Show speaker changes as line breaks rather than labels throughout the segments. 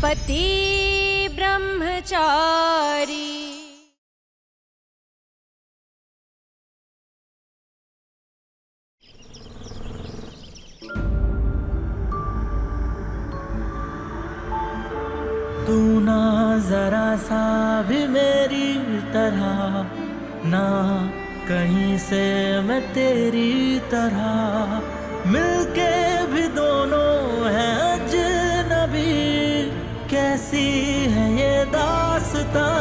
पति ब्रह्मचारी।
तू ना जरा सा भी मेरी तरह, ना कहीं से मैं तेरी तरह, मिलके भी दोनों हैं अजनबी, कैसी है ये दास्तां।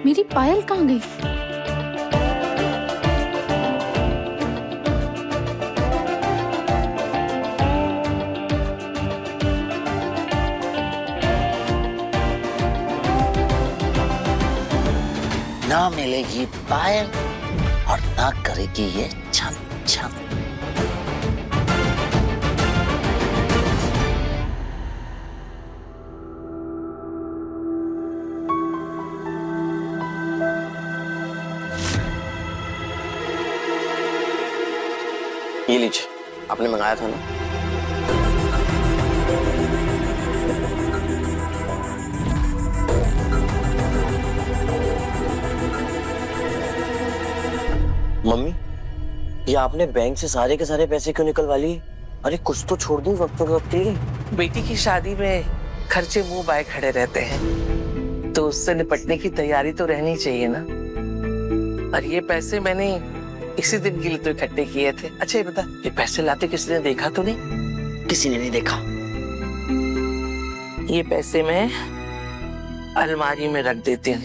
मेरी पायल कहाँ गई?
ना मिलेगी पायल और ना करेगी ये छम छम।
ये लीजिए, आपने मंगाया था ना। मम्मी, ये आपने बैंक से सारे के सारे पैसे क्यों निकलवा लिए? अरे कुछ तो छोड़ दूं वक्त के लिए।
बेटी की शादी में खर्चे मुंह बाय खड़े रहते हैं, तो उससे निपटने की तैयारी तो रहनी चाहिए ना। और ये पैसे मैंने इसी दिन के लिए तो इकट्ठे किए थे। अच्छा ये बता, ये पैसे लाते किसी ने देखा तो नहीं?
किसी ने नहीं देखा।
ये पैसे मैं अलमारी में रख देती हूँ।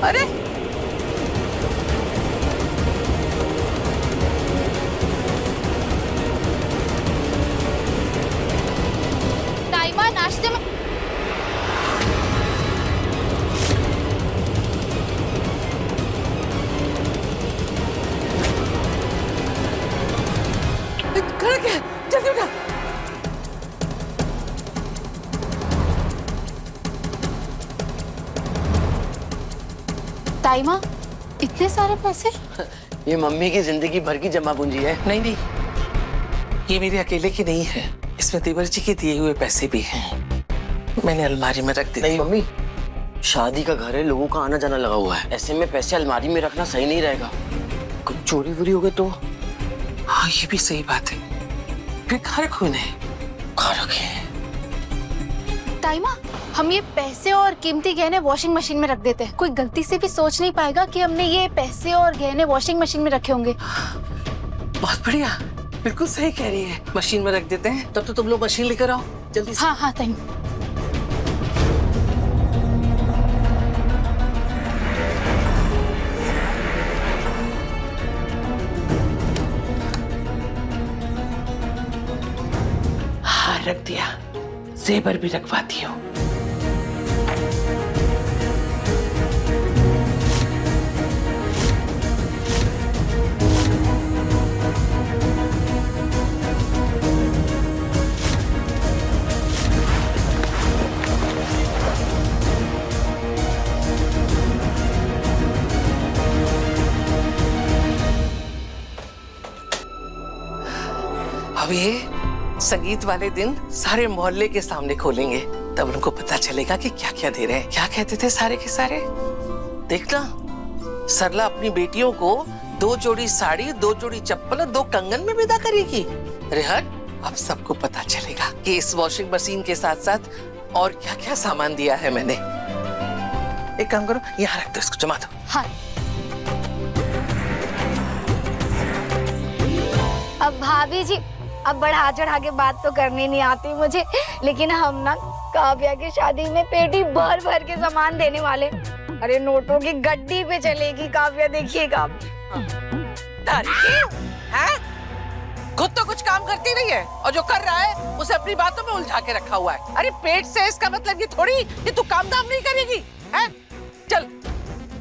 अरे
ताइबा नाश्ते में
खड़ा क्या? जल्दी उठा।
ताइमा, इतने सारे पैसे?
ये मम्मी की जिंदगी भर की जमा पूंजी है।
नहीं नहीं, ये मेरे अकेले की नहीं है, इसमें देवर जी के दिए हुए पैसे भी हैं। मैंने अलमारी में रख दिए।
नहीं मम्मी, शादी का घर है, लोगों का आना जाना लगा हुआ है, ऐसे में पैसे अलमारी में रखना सही नहीं रहेगा। कुछ चोरी वोरी हो गए तो?
हाँ ये भी सही बात है। फिर कहाँ रखूं इन्हें?
कहाँ रखे?
ताइमा, हम ये पैसे और कीमती गहने वॉशिंग मशीन में रख देते हैं। कोई गलती से भी सोच नहीं पाएगा कि हमने ये पैसे और गहने वॉशिंग मशीन में रखे होंगे।
बहुत बढ़िया, बिल्कुल सही कह रही है। मशीन में रख देते हैं। तब तो तुम लोग मशीन लेकर आओ जल्दी से।
हाँ हाँ ताइमा।
हाँ रख दिया, जेबर भी रखवाती हूँ। अब ये संगीत वाले दिन सारे मोहल्ले के सामने खोलेंगे, तब उनको पता चलेगा कि क्या क्या दे रहे हैं। क्या कहते थे सारे के सारे? देखना, सरला अपनी बेटियों को 2 जोड़ी साड़ी, 2 जोड़ी चप्पल और 2 कंगन में विदा करेगी। अरे हट, अब सबको पता चलेगा कि इस वॉशिंग मशीन के साथ साथ और क्या क्या सामान दिया है मैंने। एक काम करो, यहाँ रख दो, इसको जमा दो।
हाँ। अब भाभी जी, अब बढ़ा चढ़ा के बात तो करनी नहीं आती मुझे, लेकिन हम ना काव्या की शादी में पेटी भर भर के सामान देने वाले। अरे नोटों की गड्डी पे चलेगी काव्या, देखिएगा।
खुद तो कुछ काम करती नहीं है और जो कर रहा है उसे अपनी बातों में उलझा के रखा हुआ है। अरे पेट से इसका मतलब ये थोड़ी कि तू काम धाम नहीं करेगी है? चल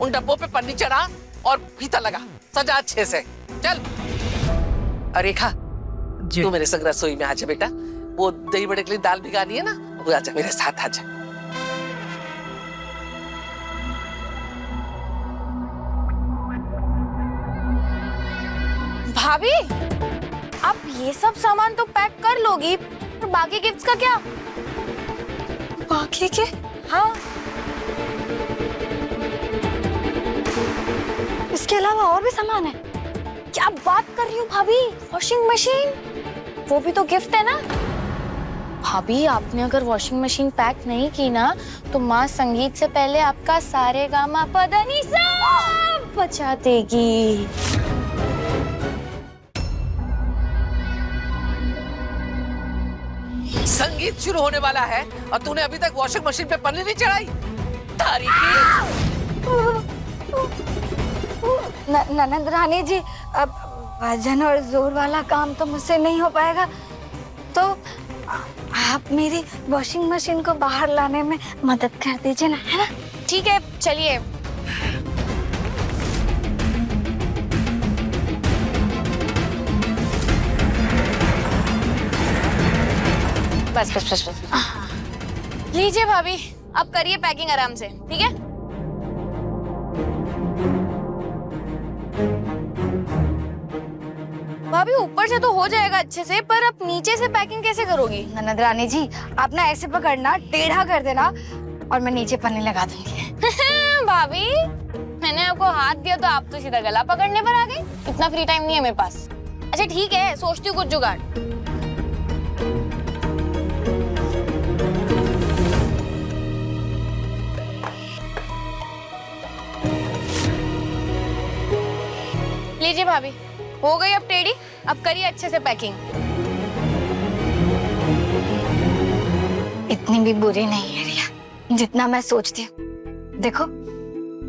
उन डब्बों पे पन्नी चढ़ा और फीता लगा, सजा अच्छे से। चल। और रेखा, तू मेरे संग रसोई में आजा बेटा। वो दही बड़े के लिए दाल भिगानी है ना, वो आजा मेरे साथ आजा।
भाभी, आप ये सब सामान तो पैक कर लोगी, पर बाकी गिफ्ट्स का क्या? बाकी के? हाँ, इसके अलावा और भी सामान है। क्या बात कर रही हो भाभी? वॉशिंग मशीन, वो भी तो गिफ्ट है ना। भाभी, आपने अगर वॉशिंग मशीन पैक नहीं की ना, तो माँ संगीत से पहले आपका सारे गामा पदानी सब बचा देगी।
संगीत शुरू होने वाला है और तूने अभी तक वॉशिंग मशीन पे पन्नी नहीं चढ़ाई। तारीखी।
ननद रानी जी, अब वजन और जोर वाला काम तो मुझसे नहीं हो पाएगा, तो आप मेरी वॉशिंग मशीन को बाहर लाने में मदद कर दीजिए ना, है ना? ठीक है, चलिए। बस बस बस बस। लीजिए भाभी, अब करिए पैकिंग आराम से, ठीक है? भाभी, ऊपर से तो हो जाएगा अच्छे से, पर अब नीचे से पैकिंग कैसे करोगी? ननद रानी जी, आप ना ऐसे पकड़ना, टेढ़ा कर देना और मैं नीचे पन्नी लगा दूंगी। भाभी, मैंने आपको हाथ दिया तो आप तो सीधा गला पकड़ने पर आ गई। इतना फ्री टाइम नहीं है मेरे पास। अच्छा ठीक है, सोचती हूँ कुछ जुगाड़। लीजिए भाभी, हो गई अब टेढ़ी, अब करिए अच्छे से पैकिंग। इतनी भी बुरी नहीं है रिया, जितना मैं सोचती हूँ। देखो,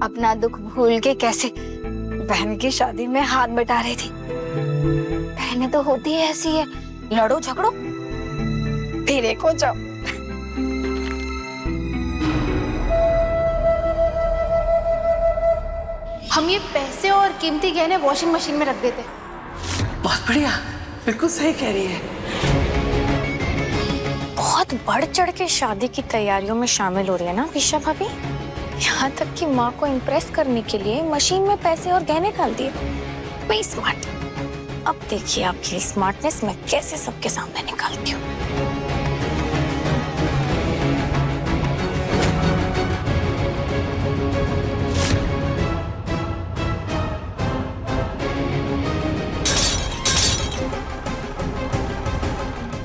अपना दुख भूल के कैसे बहन की शादी में हाथ बटा रही थी। बहनें तो होती है ऐसी है, लड़ो झगड़ो फिर एक हो जाओ। हम ये पैसे और कीमती गहने वॉशिंग मशीन में रख देते।
बहुत बढ़िया, बिल्कुल सही कह रही है।
बहुत बढ़ चढ़ के शादी की तैयारियों में शामिल हो रही है ना विशा भाभी। यहाँ तक कि माँ को इम्प्रेस करने के लिए मशीन में पैसे और गहने डाल दिए। मैं स्मार्ट। अब देखिए आपकी स्मार्टनेस मैं कैसे सबके सामने निकालती हूँ।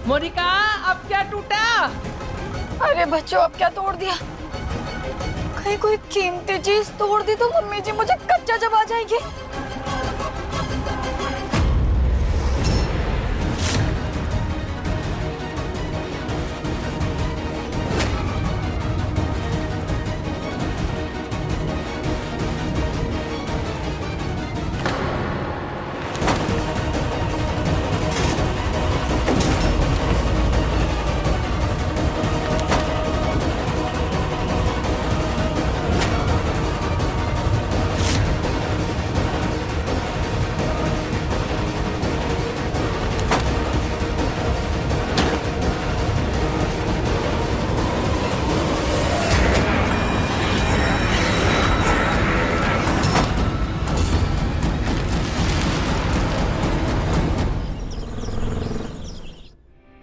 मोनिका, अब क्या टूटा?
अरे बच्चों, अब क्या तोड़ दिया? कहीं कोई कीमती चीज तोड़ दी तो मम्मी जी मुझे कच्चा जब आ जाएगी।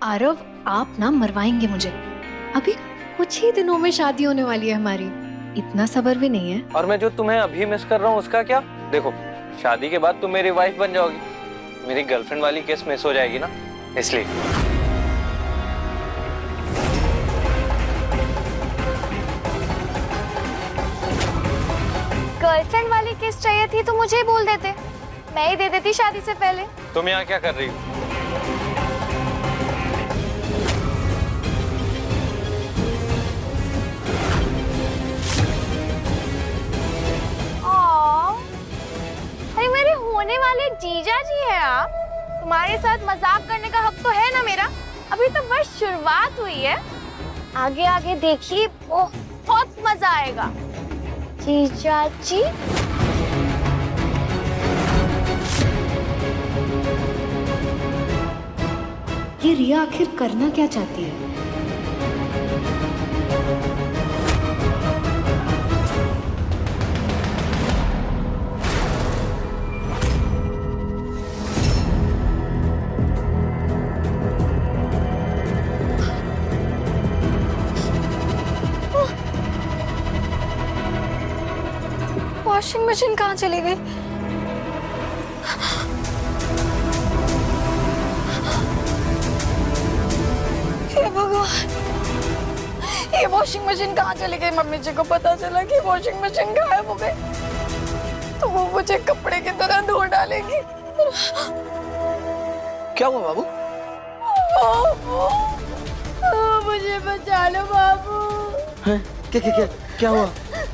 आरव, आप ना मरवाएंगे मुझे। अभी कुछ ही दिनों में शादी होने वाली है हमारी, इतना सब्र भी नहीं है।
और मैं जो तुम्हें अभी मिस कर रहा हूँ उसका क्या? देखो, शादी के बाद तुम मेरी वाइफ बन जाओगी, मेरी गर्लफ्रेंड वाली केस मिस हो जाएगी ना, इसलिए।
गर्लफ्रेंड वाली किस चाहिए थी तो मुझे ही बोल देते, मैं ही दे देती शादी से पहले।
तुम यहाँ क्या कर रही हो?
अरे मेरे होने वाले जीजा जी हैं आप, तुम्हारे साथ मजाक करने का हक तो है ना मेरा। अभी तो बस शुरुआत हुई है, आगे आगे देखिए बहुत मजा आएगा। जीजा जी
ये रिया आखिर करना क्या चाहती है?
वॉशिंग मशीन कहाँ चली गई? हे भगवान, ये वॉशिंग मशीन कहाँ चली गई? मम्मी जी को पता चला कि वॉशिंग मशीन गायब हो गई तो वो मुझे कपड़े की तरह धो डालेगी।
क्या हुआ बाबू?
मुझे बचा लो बाबू।
हैं? क्या हुआ?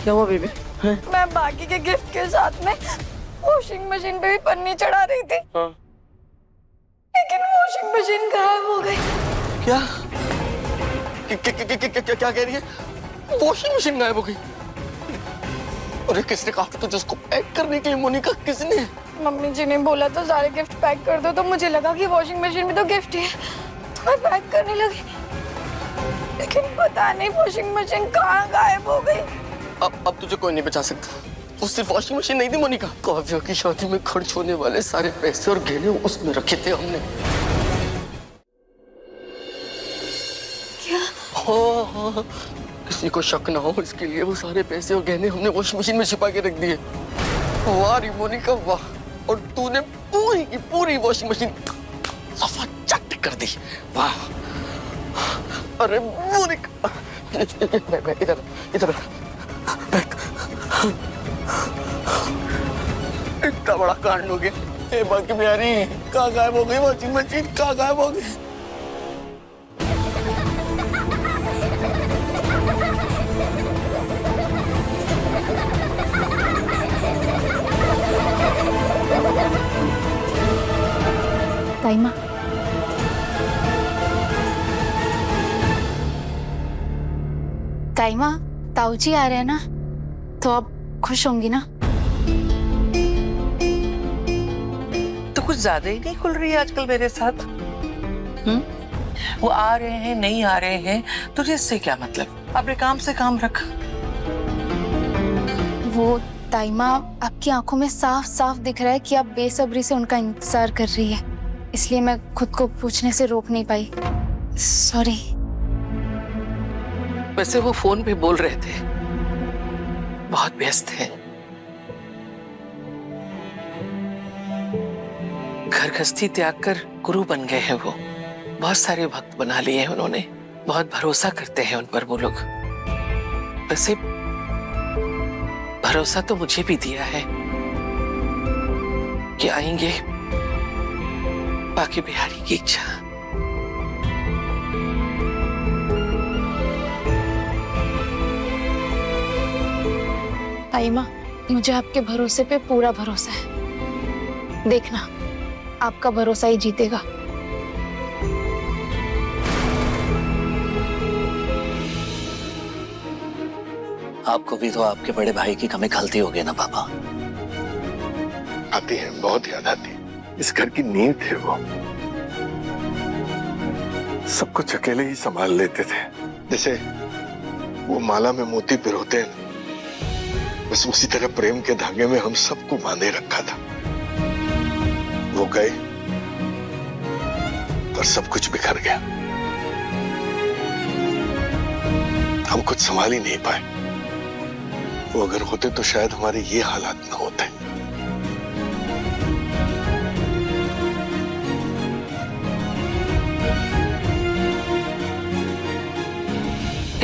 क्या हुआ बेबी? हैं?
मैं बाकी के गिफ्ट के साथ में वॉशिंग मशीन पे भी पन्नी चढ़ा रही थी,
हाँ।
लेकिन वॉशिंग मशीन गायब हो गई।
क्या? क्या कह रही है? वॉशिंग मशीन गायब हो गई? अरे किसने कहा था तुझे उसको पैक करने के लिए मोनिका? किसने?
मम्मी जी ने बोला तो सारे गिफ्ट पैक कर दो, तो मुझे लगा कि वॉशिंग मशीन में तो गिफ्ट ही है, तो मैं पैक करने लगी, लेकिन पता नहीं वॉशिंग मशीन कहाँ गायब हो गई।
अब तुझे कोई नहीं बचा सकता। वो सिर्फ वॉशिंग मशीन नहीं थी मोनिका, काव्या की शादी में खर्च होने वाले सारे पैसे और गहने उसमें रखे थे हमने।
क्या?
हाँ, किसी को शक ना हो इसके लिए वो सारे पैसे और गहने हमने वॉशिंग मशीन में छिपा के रख दिए। वाह री मोनिका वाह, और तूने पूरी की पूरी वॉशिंग मशीन सफा चट कर दी। वाह, अरे मोनिका इधर इतना बड़ा कांड हो गया। ए बाकी प्यारी, कहाँ गायब हो गई वॉशिंग मशीन? कहाँ गायब हो गई?
ताईमा, ताईमा, ताऊजी आ रहे हैं ना, तो आप खुश होंगी ना?
तो कुछ ज्यादा ही नहीं खुल रही है आजकल मेरे साथ। वो आ रहे हैं नहीं आ रहे हैं, तुझे इससे क्या मतलब? अपने काम से काम रख।
वो ताईमा, आपकी आंखों में साफ साफ दिख रहा है कि आप बेसब्री से उनका इंतजार कर रही है, इसलिए मैं खुद को पूछने से रोक नहीं पाई। सॉरी।
वैसे वो फोन पे बोल रहे थे, बहुत व्यस्त है। घर गृहस्थी त्याग कर गुरु बन गए हैं वो। बहुत सारे भक्त बना लिए हैं उन्होंने, बहुत भरोसा करते हैं उन पर वो लोग। वैसे भरोसा तो मुझे भी दिया है कि आएंगे, बाकी बिहारी की इच्छा।
ताईमा, मुझे आपके भरोसे पे पूरा भरोसा है, देखना आपका भरोसा ही जीतेगा।
आपको भी तो आपके बड़े भाई की कमी खलती होगी ना पापा?
आती है, बहुत याद आती है। इस घर की नींव थे वो, सब कुछ अकेले ही संभाल लेते थे। जैसे वो माला में मोती पिरोते हैं, बस उसी तरह प्रेम के धागे में हम सबको बांधे रखा था। वो गए और सब कुछ बिखर गया। हम कुछ संभाल ही नहीं पाए। वो अगर होते तो शायद हमारे ये हालात ना होते।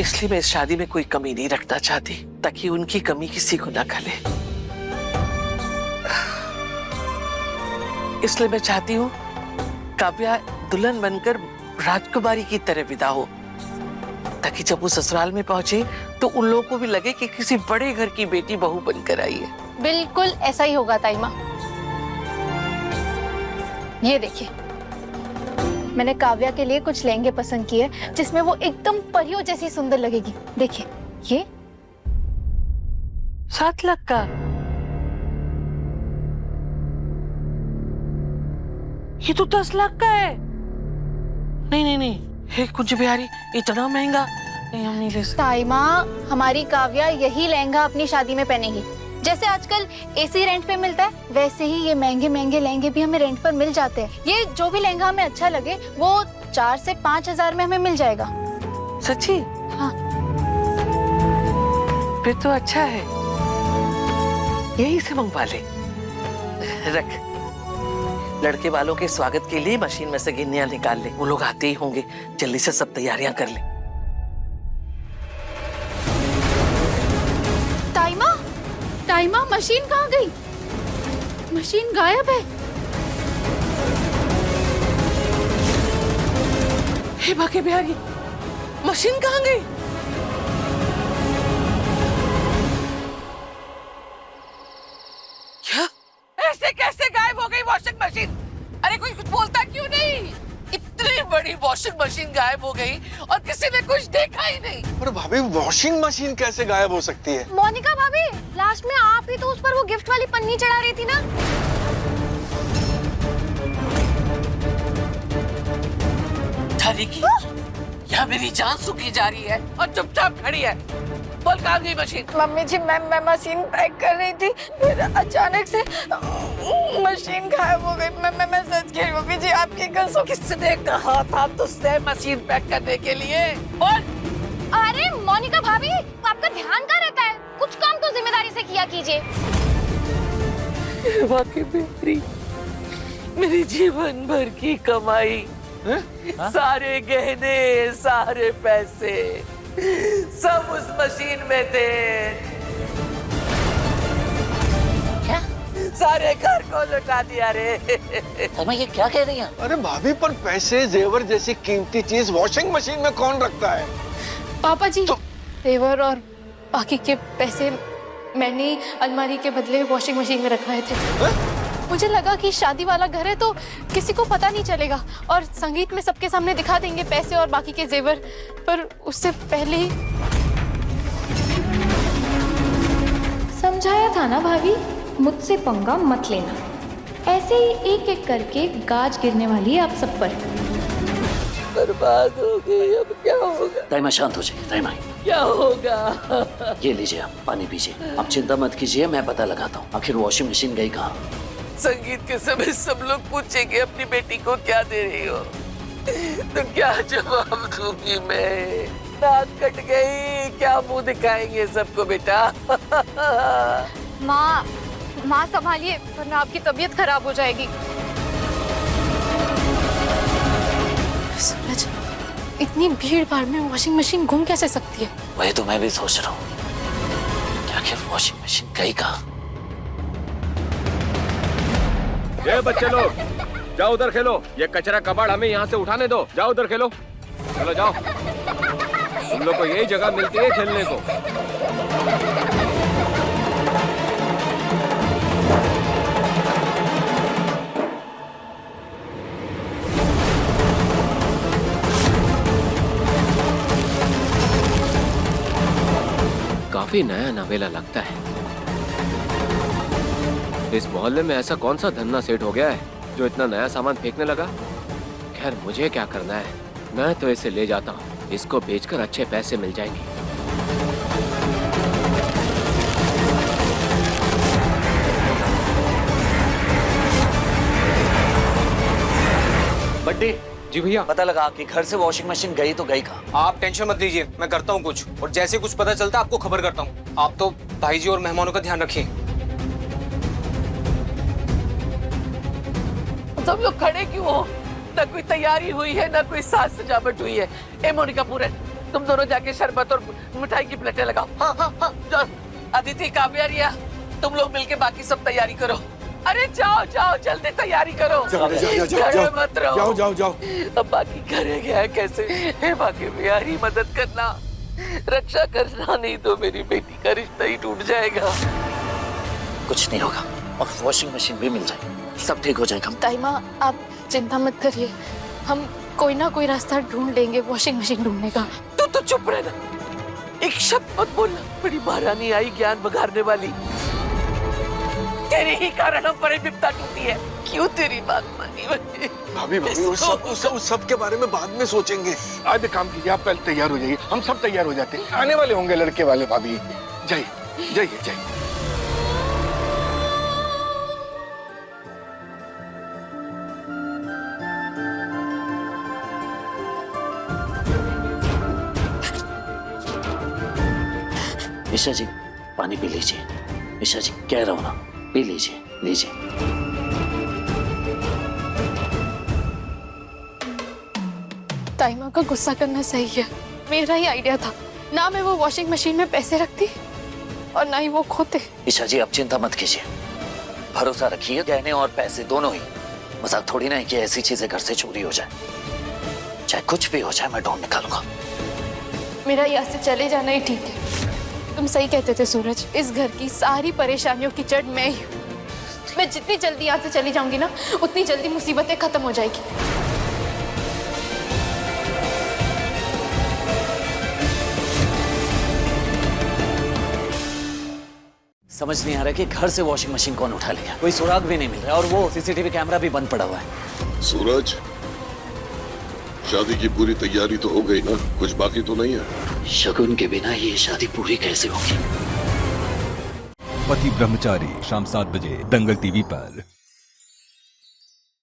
इसलिए मैं इस शादी में कोई कमी नहीं रखना चाहती, ताकि उनकी कमी किसी को ना खले। इसलिए मैं चाहती हूँ काव्या दुल्हन बनकर राजकुमारी की तरह विदा हो, ताकि जब वो ससुराल में पहुंचे तो उन लोगों को भी लगे कि किसी बड़े घर की बेटी बहू बनकर आई है।
बिल्कुल ऐसा ही होगा ताई माँ। ये देखिए, मैंने काव्या के लिए कुछ लहंगे पसंद किए जिसमें वो एकदम परियों जैसी सुंदर लगेगी। देखिए, ये
7 लाख का। ये तो 10 लाख का है। नहीं नहीं नहीं, हे कुंज बिहारी, इतना महंगा नहीं, हम नहीं ले सकते।
ताई माँ, हमारी काव्या यही लहंगा अपनी शादी में पहनेगी। जैसे आजकल एसी रेंट पे मिलता है, वैसे ही ये महंगे महंगे लहंगे भी हमें रेंट पर मिल जाते हैं। ये जो भी लहंगा हमें अच्छा लगे वो 4 से 5 हजार में हमें मिल जाएगा।
सच्ची?
हाँ।
फिर तो अच्छा है, यही से मंगवा ले। रख, लड़के वालों के स्वागत के लिए मशीन में से गिन्नियां निकाल ले। वो लोग आते ही होंगे, जल्दी से सब तैयारियां कर ले।
ताई माँ, मशीन कहाँ गई? मशीन गायब है।
हे बाके बिहारी, मशीन कहाँ गई? क्या? ऐसे कैसे गायब हो गई वॉशिंग मशीन? अरे कोई कुछ बोलता क्यों नहीं? इतनी बड़ी वॉशिंग मशीन गायब हो गई और किसी ने कुछ देखा ही नहीं।
पर भाभी, वॉशिंग मशीन कैसे गायब हो सकती है?
मोनिका भाभी, लास्ट में आप ही तो उस पर वो गिफ्ट वाली पन्नी चढ़ा रही थी ना।
की यहाँ मेरी जान सूखी जा रही है और चुपचाप खड़ी है। बोल कहाँ गई मशीन?
मम्मी जी, मैं मशीन पैक कर रही थी, फिर अचानक से मशीन गायब हो गई। मैं सच कह रही हूँ मम्मी जी, आपकी कसम।
किसने कहा था तुझसे मशीन पैक करने के लिए? बोल।
अरे मोनिका भाभी, आपका ध्यान कहाँ रहता है? कुछ काम तो जिम्मेदारी से किया कीजिए।
वाकई मेरी मेरी जीवन भर की कमाई, सारे गहने, सारे पैसे सब उस मशीन में थे।
क्या?
सारे घर को लुटा दिया रे।
मैं ये क्या कह रही हैं?
अरे भाभी, पर पैसे जेवर जैसी कीमती चीज वॉशिंग मशीन में कौन रखता है?
पापा जी, तेवर और बाकी के पैसे मैंने अलमारी के बदले वॉशिंग मशीन में रखाए थे। मुझे लगा कि शादी वाला घर है तो किसी को पता नहीं चलेगा और संगीत में सबके सामने दिखा देंगे पैसे और बाकी के जेवर, पर उससे पहले ही
समझाया था ना भाभी, मुझसे पंगा मत लेना। ऐसे ही एक एक करके गाज गिरने वाली है आप सब पर।
बर्बाद हो गई, अब क्या होगा?
ताइमा शांत हो जाइए। ताइमा,
क्या होगा?
ये लीजिए, आप पानी पीजिए। आप चिंता मत कीजिए, मैं पता लगाता हूँ आखिर वॉशिंग मशीन गई कहाँ।
संगीत के समय सब लोग पूछेंगे अपनी बेटी को क्या दे रही हो, तो क्या जवाब दूंगी मैं? नाक कट गई, क्या मुंह दिखाएंगे सबको बेटा?
माँ संभालिए वरना आपकी तबीयत खराब हो जाएगी। सूरज, इतनी भीड़ भाड़ में वॉशिंग मशीन गुम कैसे सकती है?
वही तो मैं भी सोच रहा हूँ, आखिर वॉशिंग मशीन गई कहाँ?
ये बच्चे लोग, जाओ उधर खेलो। ये कचरा कबाड़ हमें यहाँ से उठाने दो। जाओ उधर खेलो, चलो जाओ। तुम लोग को यही जगह मिलती है खेलने को। काफी नया नवेला लगता है। इस मोहल्ले में ऐसा कौन सा धन्ना सेठ हो गया है जो इतना नया सामान फेंकने लगा? खैर, मुझे क्या करना है, मैं तो इसे ले जाता हूँ। इसको बेचकर अच्छे पैसे मिल जाएंगे।
बड्डी,
जी भैया।
पता लगा कि घर से वॉशिंग मशीन गई तो गई कहाँ।
आप टेंशन मत लीजिए, मैं करता हूँ कुछ, और जैसे कुछ पता चलता आपको खबर करता हूँ। आप तो भाई जी और मेहमानों का ध्यान रखिए।
सब लोग खड़े क्यों हो? ना कोई तैयारी हुई है, ना कोई साज सजावट हुई है। ए मोनिका पूरन, तुम दोनों जाके शरबत और मिठाई की प्लेटें लगाओ। हाँ हाँ हाँ, जाओ। अदिति, काव्या, रिया, तुम लोग मिलके बाकी सब तैयारी करो। अरे जाओ जाओ, जल्दी तैयारी करो। खड़े मत रहो।
जाओ जाओ जाओ।
अब बाकी घरे गया है कैसे? हे बाकी बिहारी, मदद करना, रक्षा करना, नहीं तो मेरी बेटी का रिश्ता ही टूट जाएगा।
कुछ नहीं होगा और वॉशिंग मशीन भी मिल जाएगी, सब ठीक हो जाएगा।
ताई माँ, आप चिंता मत करिए, हम कोई ना कोई रास्ता ढूंढ लेंगे वॉशिंग मशीन ढूंढने का।
तू तो चुप रहना, एक शब्द मत बोलना। बड़ी महारानी आई ज्ञान बघारने वाली। तेरे ही कारण हम पर विपदा टूटी है। क्यों तेरी बात मानी?
भाभी भाभी उस सब के बारे में बाद में सोचेंगे। आज एक काम कीजिए, आप पहले तैयार हो जाइए, हम सब तैयार हो जाते हैं। आने वाले होंगे लड़के वाले। भाभी जाइए जाइए जाइए।
ईशा जी, पानी पी लीजिए। ईशा जी, कह रहा हूं ना, पी लीजिए लीजिए।
ताई माँ का गुस्सा करना सही है, मेरा ही आइडिया था। ना मैं वो वॉशिंग मशीन में पैसे रखती और ना ही वो खोते।
ईशा जी, आप चिंता मत कीजिए, भरोसा रखिए, गहने और पैसे दोनों ही। मजाक थोड़ी ना है कि ऐसी चीजें घर से चोरी हो जाए। चाहे कुछ भी हो जाए, मैं ढूंढ निकालूंगा।
मेरा यहाँ से चले जाना ही ठीक है। तुम सही कहते थे सूरज, इस घर की सारी परेशानियों की जड़ मैं ही हूँ। मैं जितनी जल्दी यहाँ से चली जाऊंगी ना, उतनी जल्दी मुसीबतें खत्म हो जाएगी।
समझ नहीं आ रहा कि घर से वॉशिंग मशीन कौन उठा ले गया। कोई सुराग भी नहीं मिल रहा और वो सीसीटीवी कैमरा भी बंद पड़ा हुआ है।
सूरज, शादी की पूरी तैयारी तो हो गई ना? कुछ बाकी तो नहीं है?
शगुन के बिना ये शादी पूरी कैसे होगी?
पति ब्रह्मचारी, शाम 7 बजे दंगल टीवी पर।